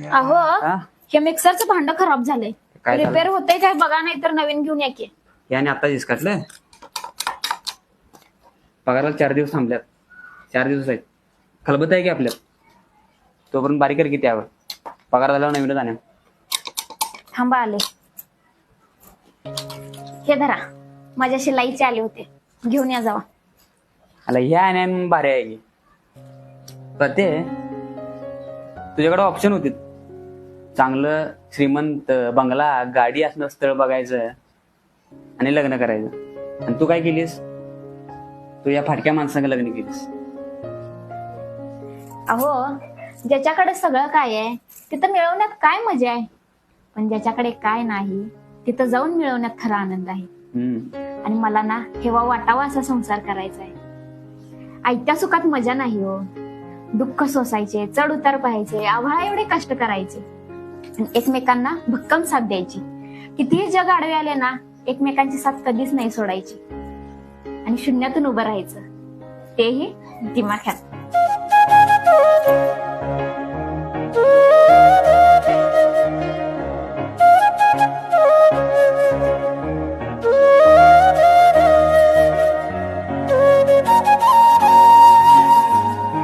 अहो हा? हे मिक्सरचं भांड खराब झालंय. काय झालं? रिपेअर होतंय काय बघा, नाही तर नवीन घेऊन या की. याने आता इसकाटलं. पगाराला 4 दिवस थांबल्यात. 4 दिवस आहेत. खलबत आहे की आपल्यात. तोपर्यंत बारीक कर की त्यावर. पगार झाल्यावर नवीनच आणा. थांबा आले. हे धरा, माझ्या शिलाईचे आले होते, घेऊन या जावा. आला ह्या आणि भारी आहे की. ते तुझ्याकडे ऑप्शन होते. चांगलं श्रीमंत बंगला गाडी असणं स्थळ बघायचं आणि लग्न करायचं. आणि तू काय केलीस? तू या फाटक्या माणसांग लग्न केलीस. अहो ज्याच्याकडे सगळं काय आहे तिथं मिळवण्यात काय मजा आहे, पण ज्याच्याकडे काय नाही तिथं जाऊन मिळवण्यात खरा आनंद आहे. आणि मला ना हेवा वाटावा असा संसार करायचा आहे. आयत्या सुखात मजा नाही हो. दुःख सोसायचे, चढ उतार पाहायचे, आव्हाळा एवढे कष्ट करायचे आणि एकमेकांना भक्कम साथ द्यायची. कितीही जग आडवे आले ना, एकमेकांची साथ कधीच नाही सोडायची आणि शून्यातून उभं राहायचं, तेही दिमाख्यात.